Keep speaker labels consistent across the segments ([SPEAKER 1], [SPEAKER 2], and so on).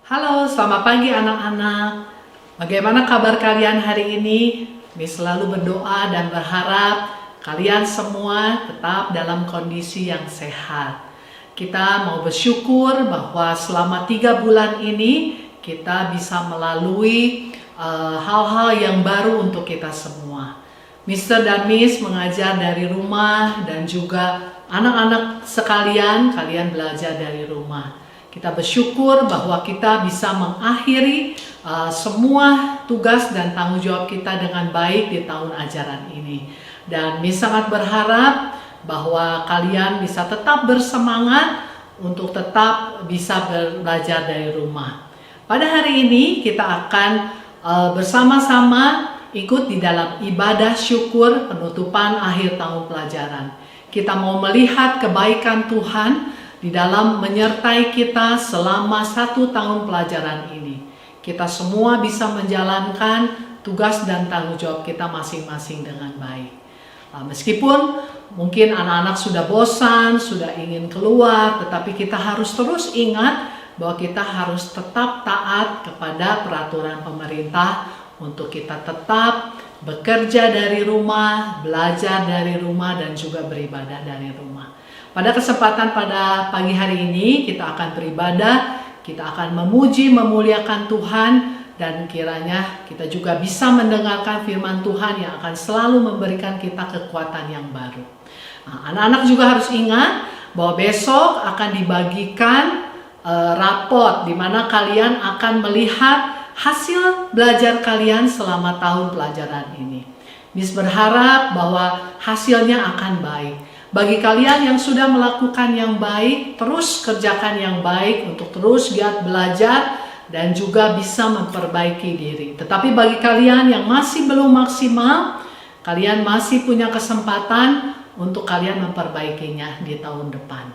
[SPEAKER 1] Halo, selamat pagi anak-anak. Bagaimana kabar kalian hari ini? Miss selalu berdoa dan berharap kalian semua tetap dalam kondisi yang sehat. Kita mau bersyukur bahwa selama 3 bulan ini kita bisa melalui hal-hal yang baru untuk kita semua. Mister dan Miss mengajar dari rumah dan juga anak-anak sekalian, kalian belajar dari rumah. Kita bersyukur bahwa kita bisa mengakhiri semua tugas dan tanggung jawab kita dengan baik di tahun ajaran ini. Dan Miss sangat berharap bahwa kalian bisa tetap bersemangat untuk tetap bisa belajar dari rumah. Pada hari ini kita akan bersama-sama ikut di dalam ibadah syukur penutupan akhir tahun pelajaran. Kita mau melihat kebaikan Tuhan di dalam menyertai kita selama 1 tahun pelajaran ini. Kita semua bisa menjalankan tugas dan tanggung jawab kita masing-masing dengan baik. Meskipun mungkin anak-anak sudah bosan, sudah ingin keluar, tetapi kita harus terus ingat bahwa kita harus tetap taat kepada peraturan pemerintah untuk kita tetap bekerja dari rumah, belajar dari rumah, dan juga beribadah dari rumah. Pada kesempatan pada pagi hari ini kita akan beribadah, kita akan memuji, memuliakan Tuhan, dan kiranya kita juga bisa mendengarkan firman Tuhan yang akan selalu memberikan kita kekuatan yang baru. Anak-anak juga harus ingat bahwa besok akan dibagikan raport di mana kalian akan melihat hasil belajar kalian selama tahun pelajaran ini. Miss berharap bahwa hasilnya akan baik. Bagi kalian yang sudah melakukan yang baik, terus kerjakan yang baik untuk terus giat belajar dan juga bisa memperbaiki diri. Tetapi bagi kalian yang masih belum maksimal, kalian masih punya kesempatan untuk kalian memperbaikinya di tahun depan.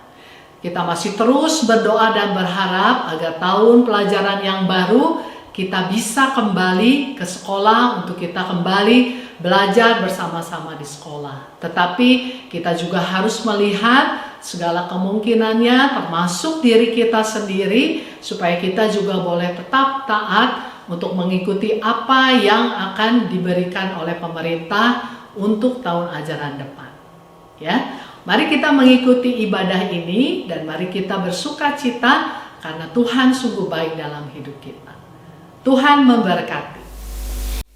[SPEAKER 1] Kita masih terus berdoa dan berharap agar tahun pelajaran yang baru kita bisa kembali ke sekolah untuk kita kembali belajar bersama-sama di sekolah. Tetapi kita juga harus melihat segala kemungkinannya termasuk diri kita sendiri supaya kita juga boleh tetap taat untuk mengikuti apa yang akan diberikan oleh pemerintah untuk tahun ajaran depan. Ya, mari kita mengikuti ibadah ini dan mari kita bersukacita karena Tuhan sungguh baik dalam hidup kita. Tuhan memberkati.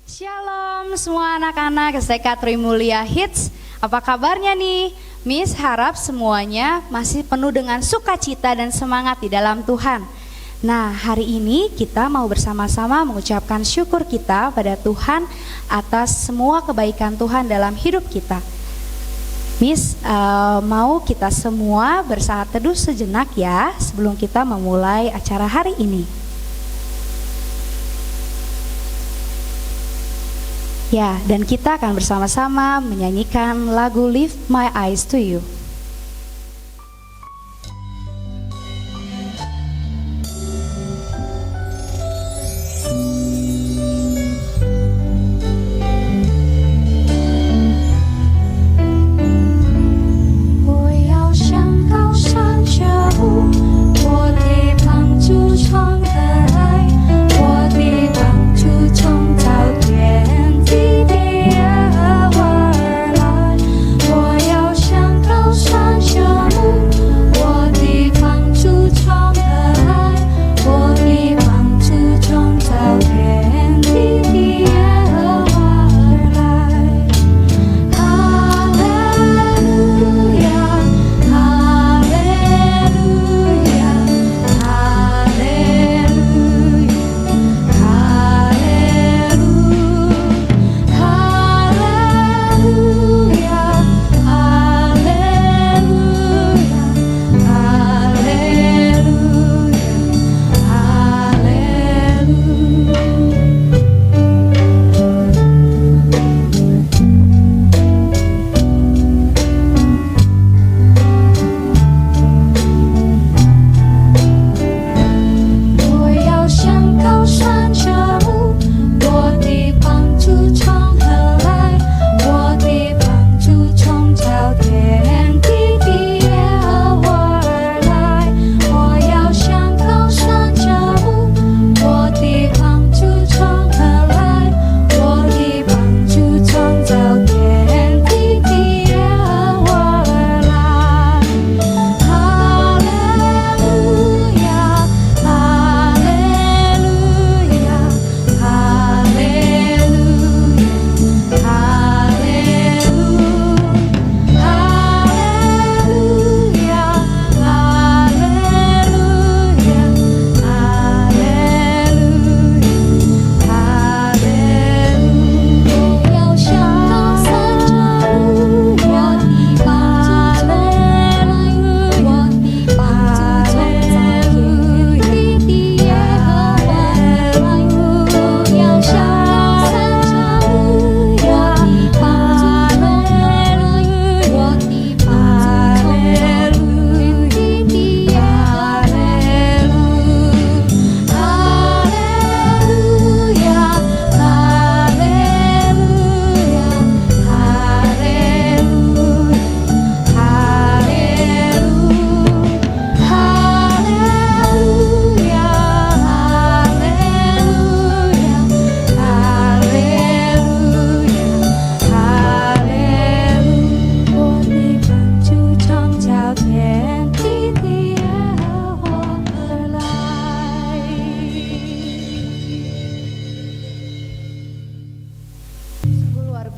[SPEAKER 2] Shalom semua anak-anak STK Trimulia Hits. Apa kabarnya nih? Miss harap semuanya masih penuh dengan sukacita dan semangat di dalam Tuhan. Nah, hari ini kita mau bersama-sama mengucapkan syukur kita pada Tuhan atas semua kebaikan Tuhan dalam hidup kita. Miss mau kita semua bersaat teduh sejenak ya sebelum kita memulai acara hari ini. Ya, dan kita akan bersama-sama menyanyikan lagu Lift My Eyes to You.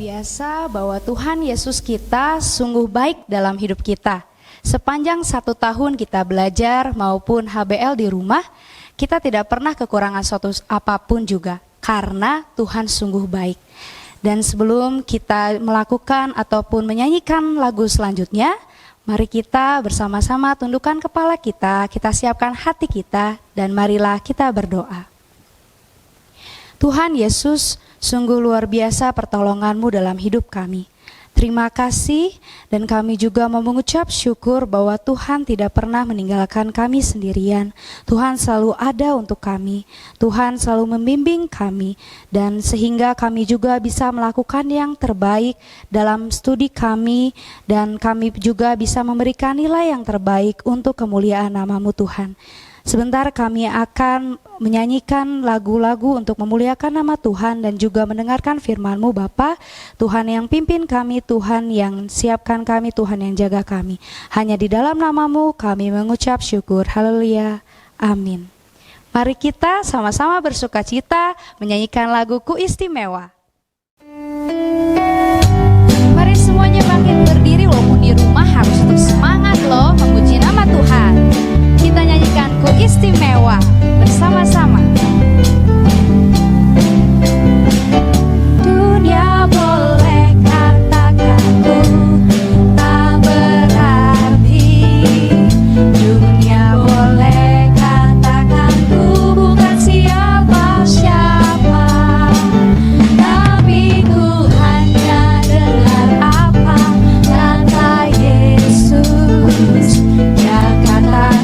[SPEAKER 2] biasa bahwa Tuhan Yesus kita sungguh baik dalam hidup kita. Sepanjang 1 tahun kita belajar maupun HBL di rumah, kita tidak pernah kekurangan suatu apapun juga, karena Tuhan sungguh baik. Dan sebelum kita melakukan ataupun menyanyikan lagu selanjutnya, mari kita bersama-sama tundukkan kepala kita siapkan hati kita, dan marilah kita berdoa. Tuhan Yesus, sungguh luar biasa pertolongan-Mu dalam hidup kami. Terima kasih, dan kami juga mau mengucap syukur bahwa Tuhan tidak pernah meninggalkan kami sendirian. Tuhan selalu ada untuk kami, Tuhan selalu membimbing kami, dan sehingga kami juga bisa melakukan yang terbaik dalam studi kami, dan kami juga bisa memberikan nilai yang terbaik untuk kemuliaan nama-Mu Tuhan. Sebentar kami akan menyanyikan lagu-lagu untuk memuliakan nama Tuhan dan juga mendengarkan firman-Mu Bapa. Tuhan yang pimpin kami, Tuhan yang siapkan kami, Tuhan yang jaga kami. Hanya di dalam nama-Mu kami mengucap syukur. Haleluya. Amin. Mari kita sama-sama bersukacita menyanyikan lagu Ku Istimewa. Mari semuanya bangkit berdiri, walaupun di rumah harus tetap semangat loh memuji nama Tuhan. Kita nyanyikan Ku Istimewa bersama-sama. Dunia boleh katakan ku tak berarti, dunia boleh katakan ku bukan siapa-siapa, tapi ku hanya dengar apa kata Yesus. Dia katakan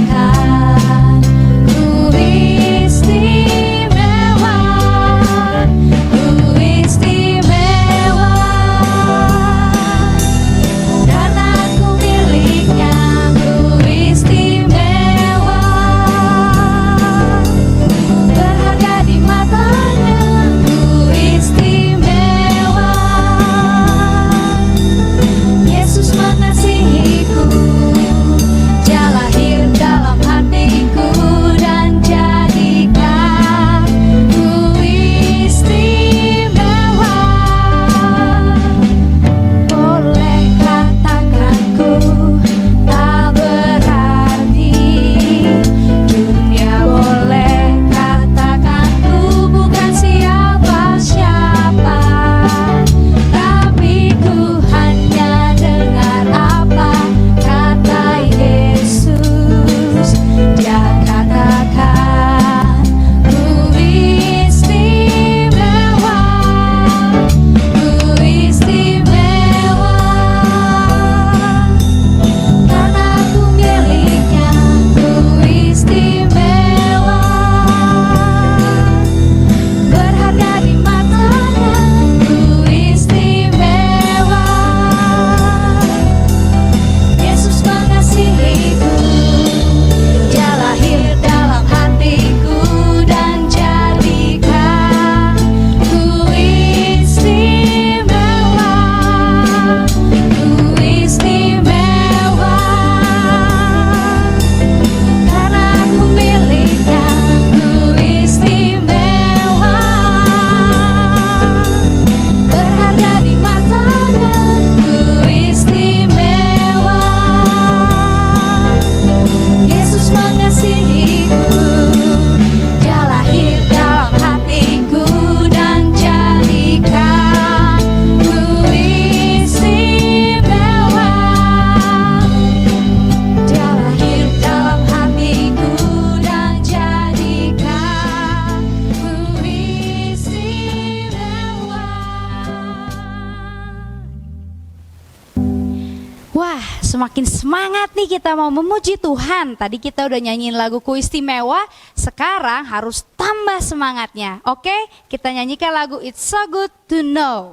[SPEAKER 2] semakin semangat nih kita mau memuji Tuhan. Tadi kita udah nyanyiin lagu Ku Istimewa, sekarang harus tambah semangatnya. Oke, kita nyanyikan lagu It's So Good To Know.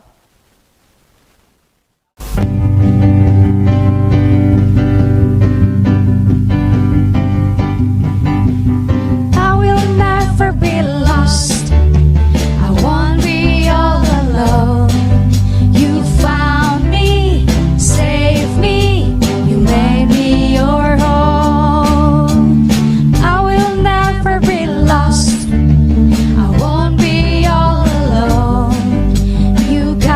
[SPEAKER 2] I will never be lost, I won't be all alone. You found me, saved me, you made me your home. I will never be lost, I won't be all alone. You got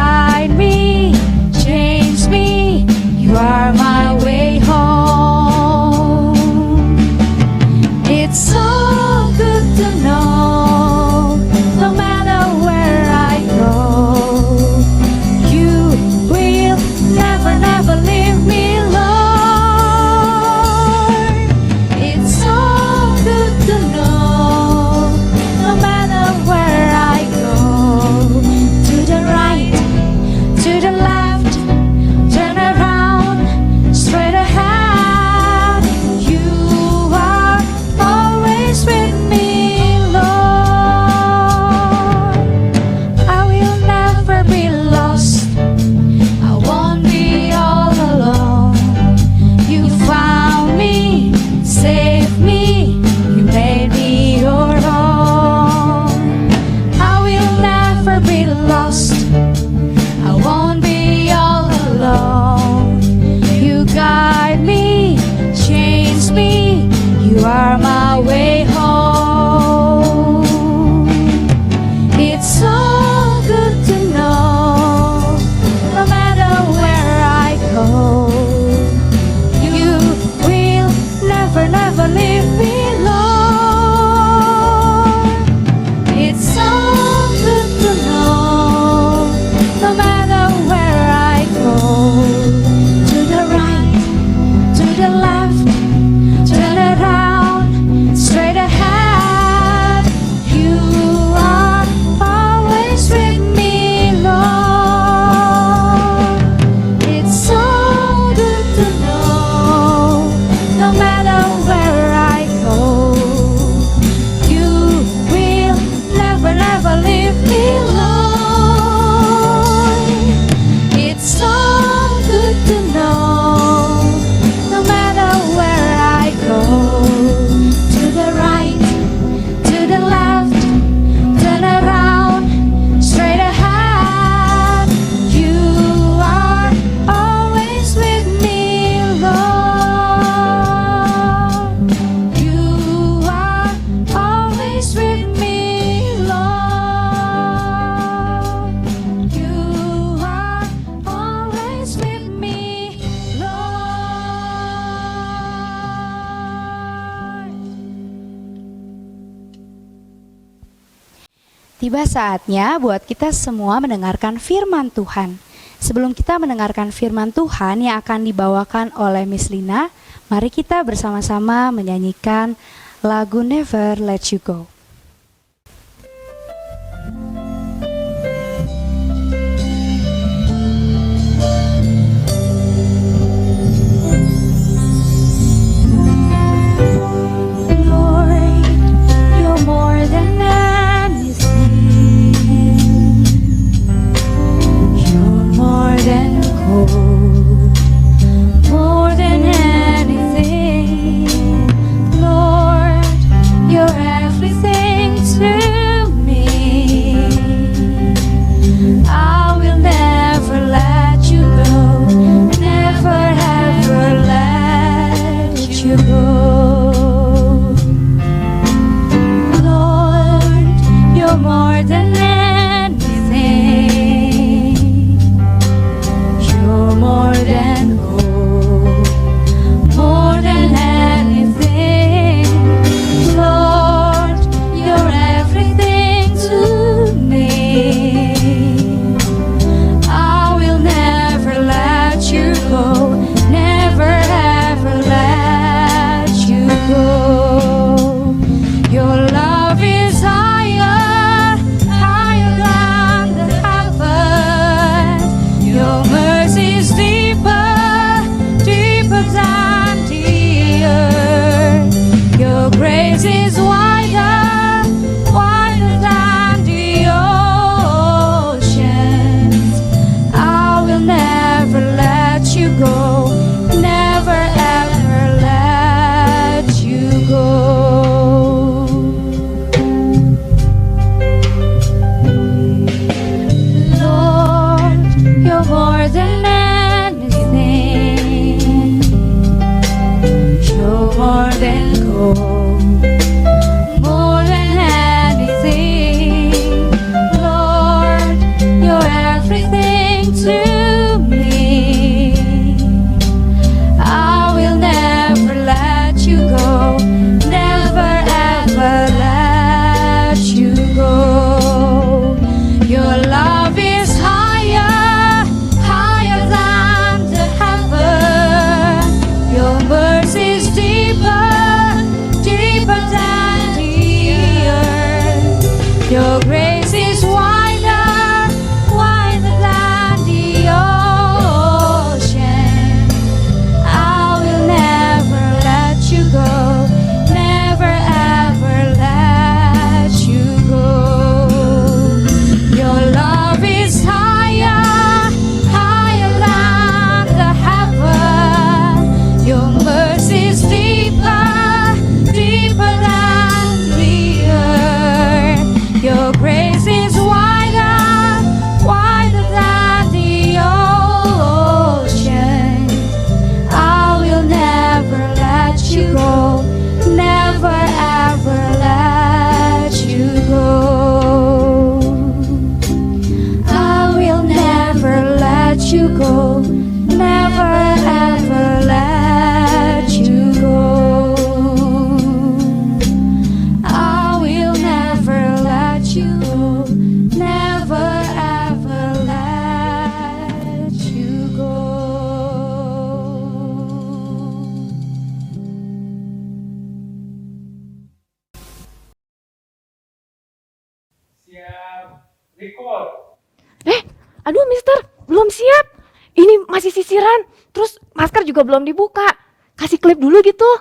[SPEAKER 2] Tiba saatnya buat kita semua mendengarkan firman Tuhan. Sebelum kita mendengarkan firman Tuhan yang akan dibawakan oleh Miss Lina, mari kita bersama-sama menyanyikan lagu Never Let You Go.
[SPEAKER 3] Aduh mister, belum siap. Ini masih sisiran, terus masker juga belum dibuka. Kasih klip dulu gitu.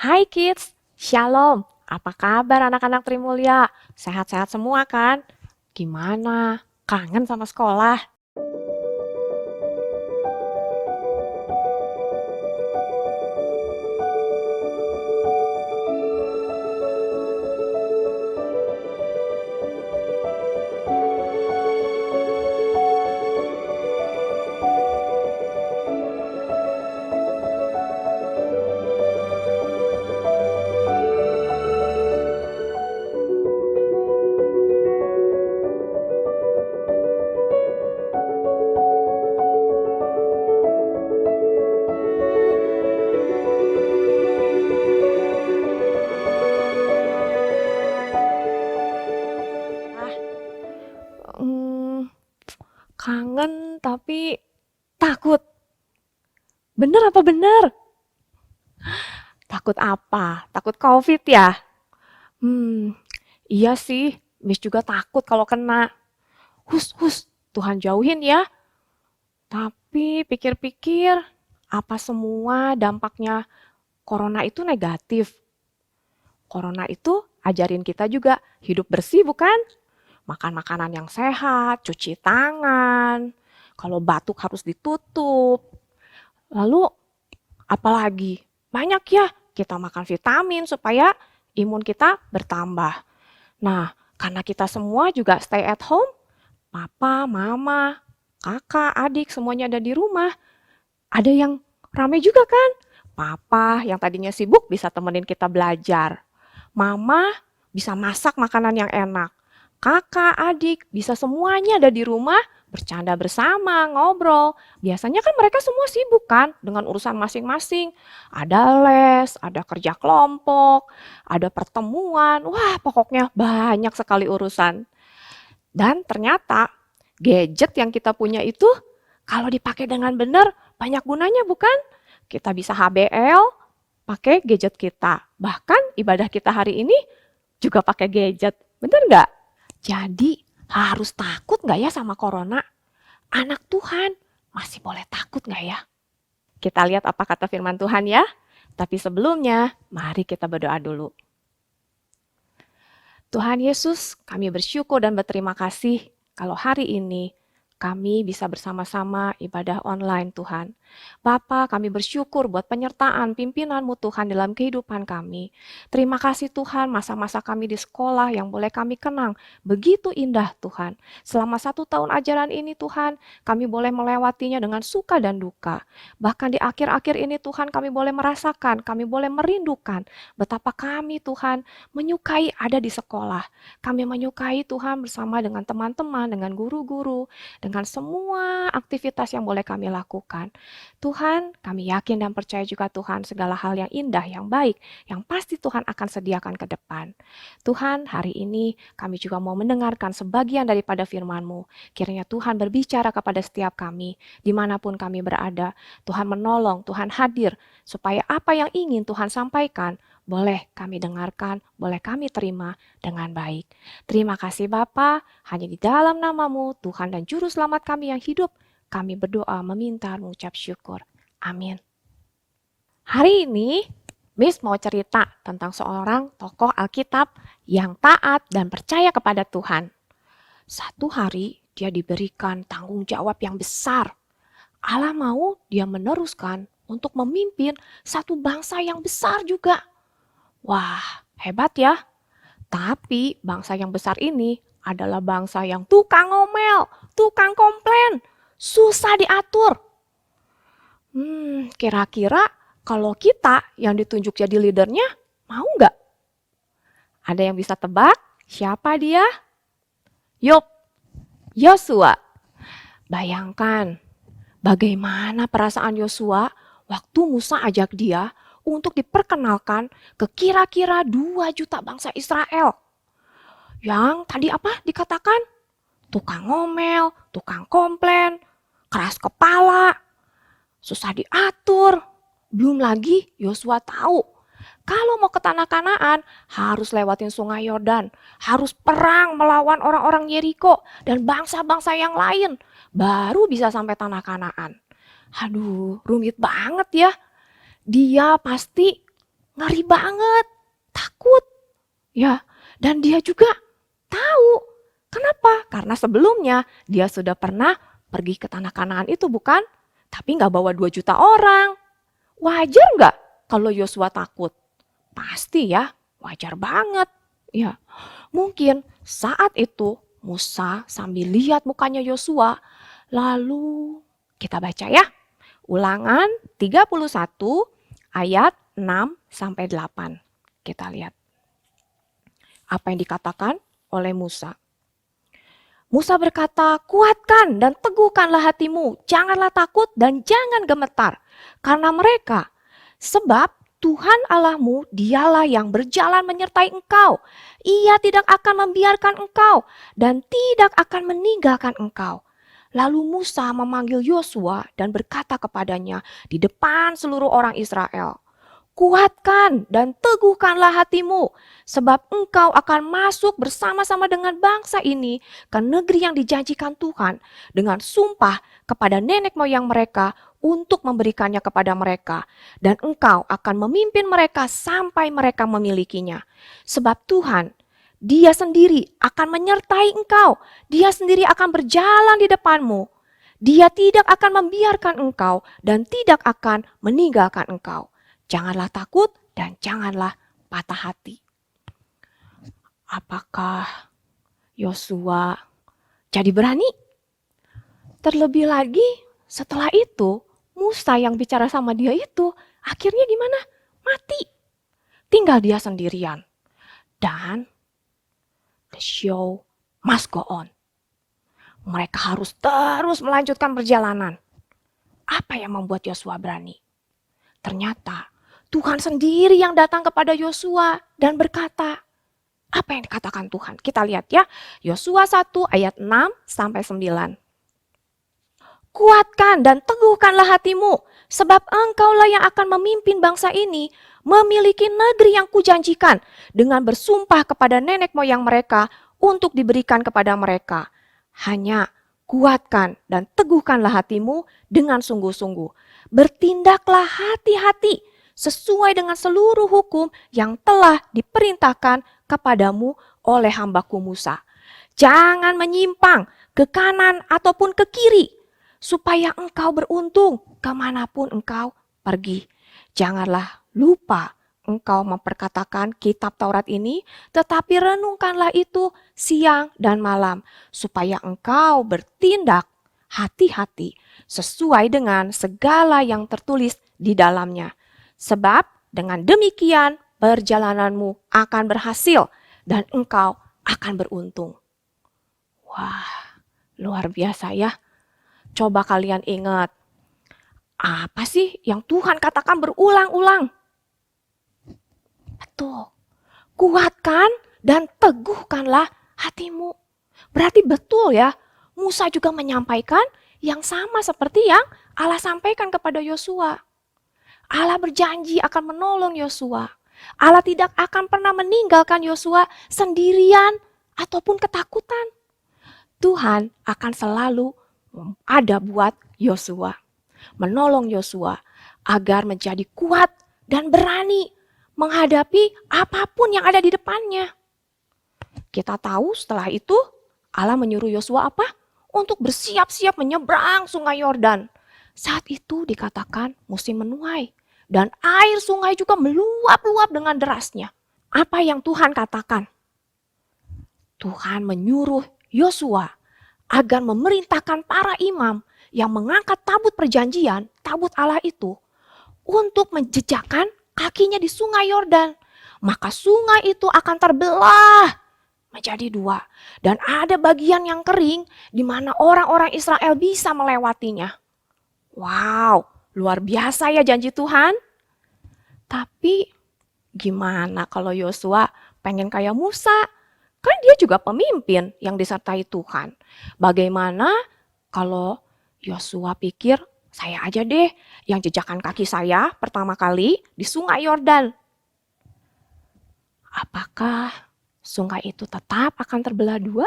[SPEAKER 3] Hai kids, Shalom. Apa kabar anak-anak Trimulya? Sehat-sehat semua kan? Gimana? Kangen sama sekolah? Hmm, kangen tapi takut. Bener apa bener? Takut apa? Takut COVID ya? Iya sih. Miss juga takut kalau kena. Hus, Tuhan jauhin ya. Tapi pikir-pikir, apa semua dampaknya corona itu negatif? Corona itu ajarin kita juga hidup bersih bukan? Makan makanan yang sehat, cuci tangan. Kalau batuk harus ditutup. Lalu apalagi? Banyak ya kita makan vitamin supaya imun kita bertambah. Nah, karena kita semua juga stay at home, papa, mama, kakak, adik semuanya ada di rumah. Ada yang rame juga kan? Papa yang tadinya sibuk bisa temenin kita belajar. Mama bisa masak makanan yang enak. Kakak, adik bisa semuanya ada di rumah, bercanda bersama, ngobrol. Biasanya kan mereka semua sibuk kan dengan urusan masing-masing. Ada les, ada kerja kelompok, ada pertemuan. Wah, pokoknya banyak sekali urusan. Dan ternyata gadget yang kita punya itu kalau dipakai dengan benar banyak gunanya bukan? Kita bisa HBL pakai gadget kita. Bahkan ibadah kita hari ini juga pakai gadget. Bener nggak? Jadi harus takut nggak ya sama corona? Anak Tuhan masih boleh takut nggak ya? Kita lihat apa kata firman Tuhan ya. Tapi sebelumnya mari kita berdoa dulu. Tuhan Yesus, kami bersyukur dan berterima kasih kalau hari ini kami bisa bersama-sama ibadah online Tuhan. Bapa, kami bersyukur buat penyertaan pimpinan-Mu Tuhan dalam kehidupan kami. Terima kasih Tuhan masa-masa kami di sekolah yang boleh kami kenang. Begitu indah Tuhan. Selama 1 tahun ajaran ini Tuhan, kami boleh melewatinya dengan suka dan duka. Bahkan di akhir-akhir ini Tuhan kami boleh merasakan, kami boleh merindukan betapa kami Tuhan menyukai ada di sekolah. Kami menyukai Tuhan bersama dengan teman-teman, dengan guru-guru, dengan semua aktivitas yang boleh kami lakukan. Tuhan, kami yakin dan percaya juga Tuhan segala hal yang indah, yang baik, yang pasti Tuhan akan sediakan ke depan. Tuhan, hari ini kami juga mau mendengarkan sebagian daripada firman-Mu. Kiranya Tuhan berbicara kepada setiap kami, dimanapun kami berada. Tuhan menolong, Tuhan hadir, supaya apa yang ingin Tuhan sampaikan, boleh kami dengarkan, boleh kami terima dengan baik. Terima kasih Bapa, hanya di dalam nama-Mu, Tuhan dan Juru Selamat kami yang hidup, kami berdoa meminta mengucap syukur. Amin. Hari ini, Miss mau cerita tentang seorang tokoh Alkitab yang taat dan percaya kepada Tuhan. Satu hari, dia diberikan tanggung jawab yang besar. Allah mau dia meneruskan untuk memimpin satu bangsa yang besar juga. Wah, hebat ya. Tapi bangsa yang besar ini adalah bangsa yang tukang ngomel, tukang komplain, susah diatur. Kira-kira kalau kita yang ditunjuk jadi leadernya, mau nggak? Ada yang bisa tebak siapa dia? Yup, Yosua. Bayangkan bagaimana perasaan Yosua waktu Musa ajak dia untuk diperkenalkan ke kira-kira 2 juta bangsa Israel. Yang tadi apa dikatakan? Tukang ngomel, tukang komplain, keras kepala, susah diatur. Belum lagi Yosua tahu kalau mau ke tanah Kanaan harus lewatin sungai Yordan, harus perang melawan orang-orang Yeriko dan bangsa-bangsa yang lain, baru bisa sampai tanah Kanaan. Aduh, rumit banget ya. Dia pasti ngeri banget, takut. Ya, dan dia juga tahu. Kenapa? Karena sebelumnya dia sudah pernah pergi ke tanah Kanaan itu bukan? Tapi nggak bawa 2 juta orang. Wajar nggak kalau Yosua takut? Pasti ya, wajar banget. Ya, mungkin saat itu Musa sambil lihat mukanya Yosua, lalu kita baca ya. Ulangan 31 ayat 6 sampai 8. Kita lihat apa yang dikatakan oleh Musa. Musa berkata, "Kuatkan dan teguhkanlah hatimu, janganlah takut dan jangan gemetar karena mereka, sebab Tuhan Allahmu dialah yang berjalan menyertai engkau. Ia tidak akan membiarkan engkau dan tidak akan meninggalkan engkau." Lalu Musa memanggil Yosua dan berkata kepadanya di depan seluruh orang Israel, "Kuatkan dan teguhkanlah hatimu, sebab engkau akan masuk bersama-sama dengan bangsa ini ke negeri yang dijanjikan Tuhan dengan sumpah kepada nenek moyang mereka untuk memberikannya kepada mereka. Dan engkau akan memimpin mereka sampai mereka memilikinya. Sebab Tuhan, Dia sendiri akan menyertai engkau. Dia sendiri akan berjalan di depanmu. Dia tidak akan membiarkan engkau dan tidak akan meninggalkan engkau. Janganlah takut dan janganlah patah hati." Apakah Yosua jadi berani? Terlebih lagi setelah itu Musa yang bicara sama dia itu akhirnya gimana? Mati. Tinggal dia sendirian. Dan the show must go on. Mereka harus terus melanjutkan perjalanan. Apa yang membuat Yosua berani? Ternyata Tuhan sendiri yang datang kepada Yosua dan berkata, apa yang dikatakan Tuhan? Kita lihat ya, Yosua 1 ayat 6 sampai 9. "Kuatkan dan teguhkanlah hatimu, sebab engkaulah yang akan memimpin bangsa ini memiliki negeri yang kujanjikan dengan bersumpah kepada nenek moyang mereka untuk diberikan kepada mereka. Hanya kuatkan dan teguhkanlah hatimu dengan sungguh-sungguh. Bertindaklah hati-hati sesuai dengan seluruh hukum yang telah diperintahkan kepadamu oleh hambaku Musa. Jangan menyimpang ke kanan ataupun ke kiri, supaya engkau beruntung kemanapun engkau pergi. Janganlah lupa engkau memperkatakan kitab Taurat ini, tetapi renungkanlah itu siang dan malam, supaya engkau bertindak hati-hati sesuai dengan segala yang tertulis di dalamnya. Sebab dengan demikian perjalananmu akan berhasil dan engkau akan beruntung." Wah, luar biasa ya. Coba kalian ingat, apa sih yang Tuhan katakan berulang-ulang? Betul, kuatkan dan teguhkanlah hatimu. Berarti betul ya, Musa juga menyampaikan yang sama seperti yang Allah sampaikan kepada Yosua. Allah berjanji akan menolong Yosua. Allah tidak akan pernah meninggalkan Yosua sendirian ataupun ketakutan. Tuhan akan selalu ada buat Yosua, menolong Yosua agar menjadi kuat dan berani menghadapi apapun yang ada di depannya. Kita tahu setelah itu Allah menyuruh Yosua apa? Untuk bersiap-siap menyeberang sungai Yordan. Saat itu dikatakan musim menuai dan air sungai juga meluap-luap dengan derasnya. Apa yang Tuhan katakan? Tuhan menyuruh Yosua agar memerintahkan para imam yang mengangkat tabut perjanjian, tabut Allah itu, untuk menjejakkan kakinya di sungai Yordan. Maka sungai itu akan terbelah menjadi 2. Dan ada bagian yang kering di mana orang-orang Israel bisa melewatinya. Wow, luar biasa ya janji Tuhan. Tapi gimana kalau Yosua pengen kayak Musa? Kan dia juga pemimpin yang disertai Tuhan. Bagaimana kalau Yosua pikir, saya aja deh yang jejakkan kaki saya pertama kali di sungai Yordan. Apakah sungai itu tetap akan terbelah 2?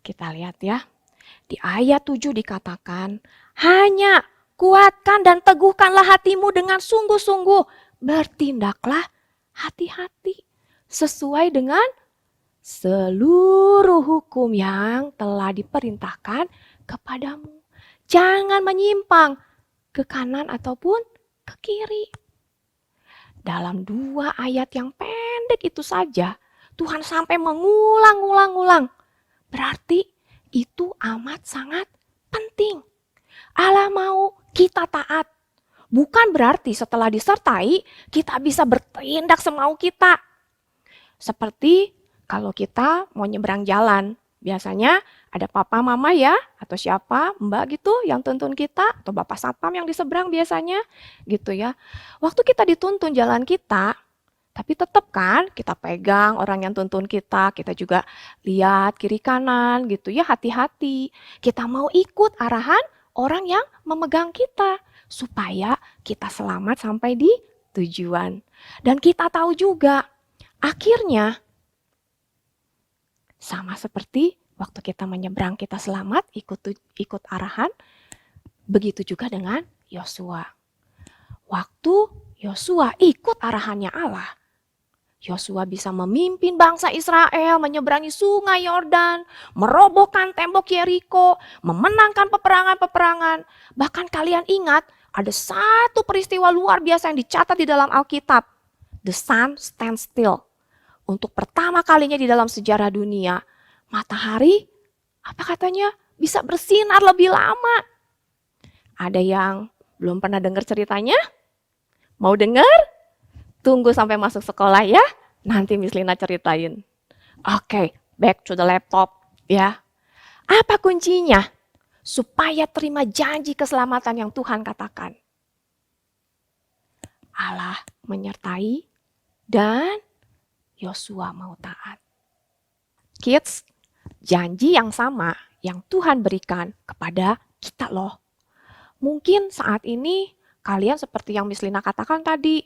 [SPEAKER 3] Kita lihat ya. Di ayat 7 dikatakan, hanya kuatkan dan teguhkanlah hatimu dengan sungguh-sungguh. Bertindaklah hati-hati sesuai dengan seluruh hukum yang telah diperintahkan kepadamu. Jangan menyimpang ke kanan ataupun ke kiri. Dalam 2 ayat yang pendek itu saja, Tuhan sampai mengulang-ulang-ulang. Berarti itu amat sangat penting. Allah mau kita taat. Bukan berarti setelah disertai, kita bisa bertindak semau kita. Seperti kalau kita mau nyebrang jalan, biasanya ada papa, mama ya, atau siapa, mbak gitu yang tuntun kita, atau bapak satpam yang di seberang biasanya, gitu ya. Waktu kita dituntun jalan kita, tapi tetap kan kita pegang orang yang tuntun kita juga lihat kiri kanan gitu ya, hati-hati. Kita mau ikut arahan orang yang memegang kita, supaya kita selamat sampai di tujuan. Dan kita tahu juga, akhirnya sama seperti waktu kita menyeberang kita selamat, ikut arahan, begitu juga dengan Yosua. Waktu Yosua ikut arahannya Allah, Yosua bisa memimpin bangsa Israel menyeberangi sungai Yordan, merobohkan tembok Yeriko, memenangkan peperangan-peperangan. Bahkan kalian ingat, ada satu peristiwa luar biasa yang dicatat di dalam Alkitab. The sun stands still. Untuk pertama kalinya di dalam sejarah dunia, matahari, apa katanya, bisa bersinar lebih lama. Ada yang belum pernah dengar ceritanya? Mau dengar? Tunggu sampai masuk sekolah ya, nanti Miss Lina ceritain. Oke, back to the laptop ya. Apa kuncinya? Supaya terima janji keselamatan yang Tuhan katakan. Allah menyertai dan Yosua mau taat. Kids, janji yang sama yang Tuhan berikan kepada kita loh. Mungkin saat ini kalian seperti yang Miss Lina katakan tadi,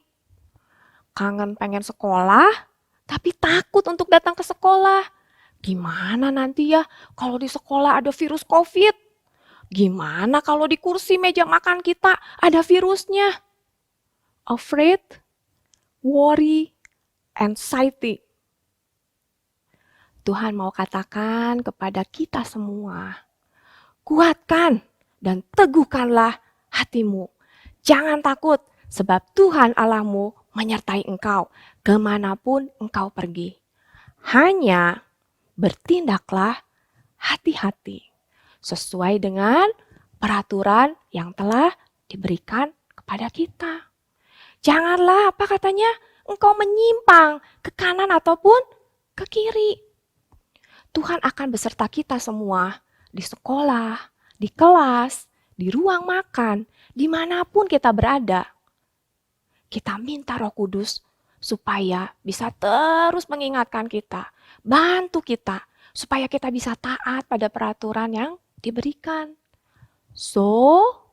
[SPEAKER 3] kangen pengen sekolah, tapi takut untuk datang ke sekolah. Gimana nanti ya kalau di sekolah ada virus COVID? Gimana kalau di kursi meja makan kita ada virusnya? Afraid, worry, anxiety. Tuhan mau katakan kepada kita semua, kuatkan dan teguhkanlah hatimu. Jangan takut, sebab Tuhan Allahmu menyertai engkau kemanapun engkau pergi. Hanya bertindaklah hati-hati sesuai dengan peraturan yang telah diberikan kepada kita. Janganlah, apa katanya, engkau menyimpang ke kanan ataupun ke kiri. Tuhan akan beserta kita semua di sekolah, di kelas, di ruang makan, dimanapun kita berada. Kita minta Roh Kudus supaya bisa terus mengingatkan kita, bantu kita, supaya kita bisa taat pada peraturan yang diberikan. So,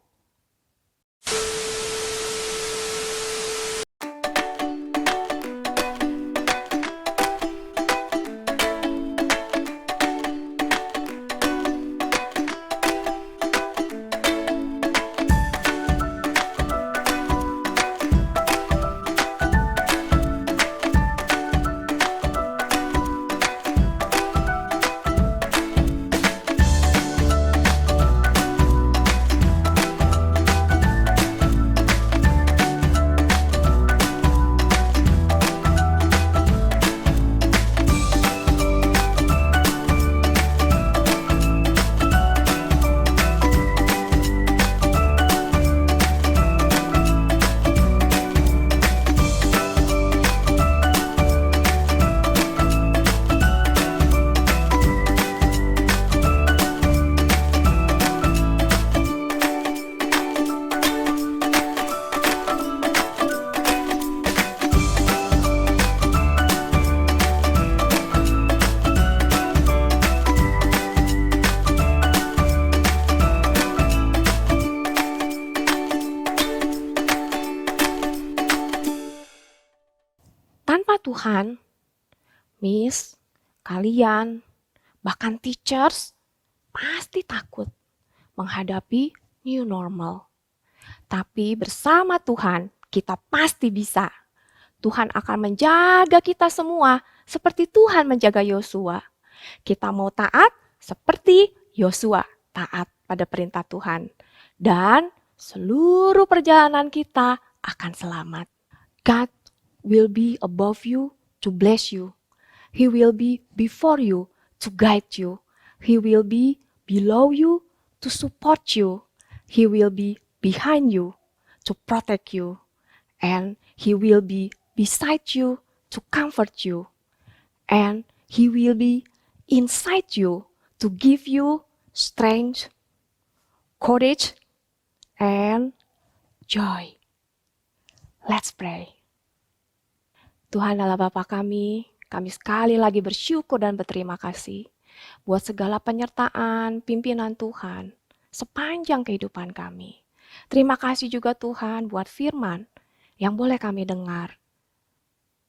[SPEAKER 3] tanpa Tuhan, Miss, kalian, bahkan teachers pasti takut menghadapi new normal. Tapi bersama Tuhan, kita pasti bisa. Tuhan akan menjaga kita semua seperti Tuhan menjaga Yosua. Kita mau taat seperti Yosua, taat pada perintah Tuhan. Dan seluruh perjalanan kita akan selamat. God will be above you to bless you. He will be before you to guide you. He will be below you to support you. He will be behind you to protect you. And He will be beside you to comfort you. And He will be inside you to give you strength, courage, and joy. Let's pray. Tuhan Allah Bapa kami sekali lagi bersyukur dan berterima kasih buat segala penyertaan, pimpinan Tuhan sepanjang kehidupan kami. Terima kasih juga Tuhan buat firman yang boleh kami dengar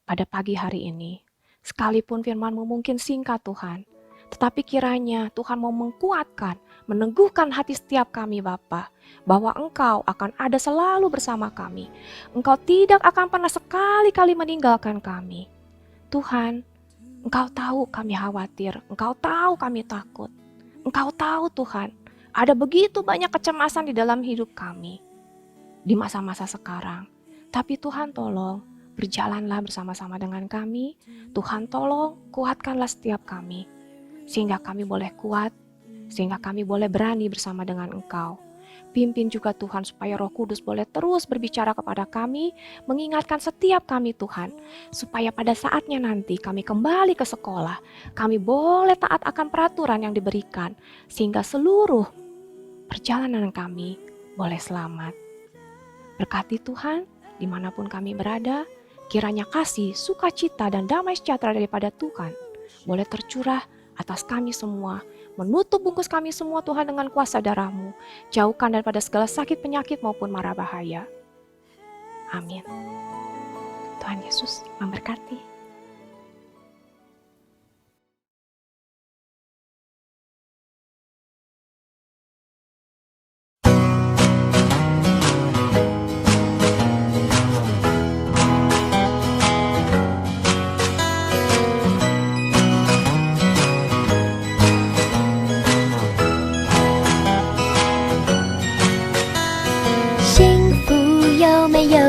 [SPEAKER 3] pada pagi hari ini. Sekalipun firman-Mu mungkin singkat Tuhan, tetapi kiranya Tuhan mau menguatkan, meneguhkan hati setiap kami Bapa, bahwa Engkau akan ada selalu bersama kami. Engkau tidak akan pernah sekali-kali meninggalkan kami. Tuhan, Engkau tahu kami khawatir, Engkau tahu kami takut. Engkau tahu Tuhan, ada begitu banyak kecemasan di dalam hidup kami di masa-masa sekarang. Tapi Tuhan tolong, berjalanlah bersama-sama dengan kami. Tuhan tolong, kuatkanlah setiap kami. Sehingga kami boleh kuat, sehingga kami boleh berani bersama dengan Engkau. Pimpin juga Tuhan supaya Roh Kudus boleh terus berbicara kepada kami, mengingatkan setiap kami Tuhan, supaya pada saatnya nanti kami kembali ke sekolah, kami boleh taat akan peraturan yang diberikan, sehingga seluruh perjalanan kami boleh selamat. Berkati Tuhan, dimanapun kami berada, kiranya kasih, sukacita, dan damai sejahtera daripada Tuhan boleh tercurah atas kami semua, menutup bungkus kami semua Tuhan dengan kuasa darah-Mu, jauhkan daripada segala sakit, penyakit maupun mara bahaya. Amin. Tuhan Yesus memberkati.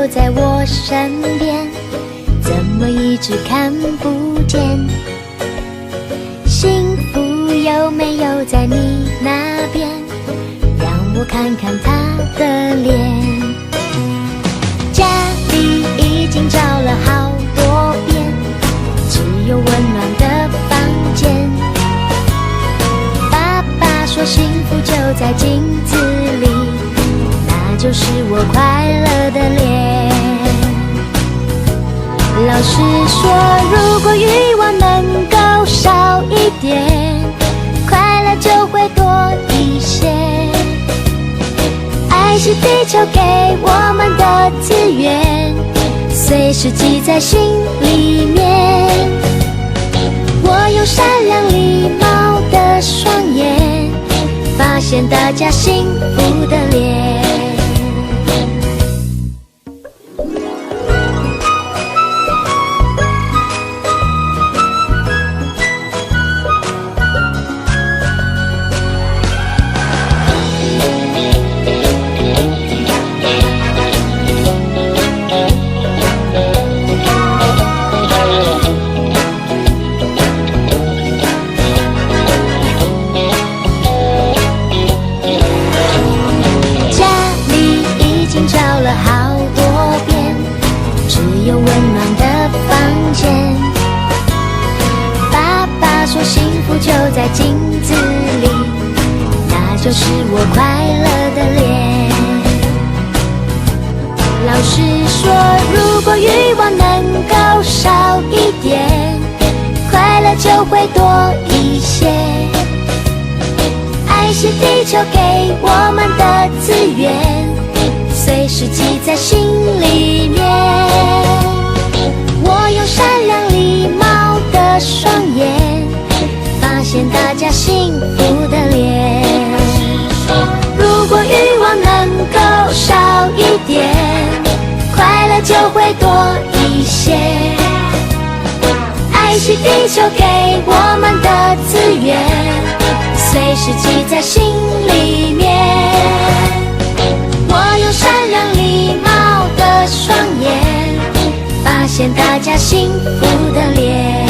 [SPEAKER 4] 在我身边，怎么一直看不见？幸福有没有在你那边？让我看看他的脸。家里已经找了好多遍，只有温暖的房间。爸爸说幸福就在镜子里，那就是我快乐的脸。老师说，如果欲望能够少一点，快乐就会多一些。爱是地球给我们的资源，随时记在心里面。我用善良礼貌的双眼，发现大家幸福的脸。就是我快乐的脸。老师说，如果欲望能够少一点，快乐就会多一些。爱是地球给我们的资源，随时记在心里面。我用善良礼貌的双眼，发现大家幸福的脸。如果欲望能够少一点，快乐就会多一些。爱维系地球给我们的资源，随时记在心里面。我用善良礼貌的双眼，发现大家幸福的脸。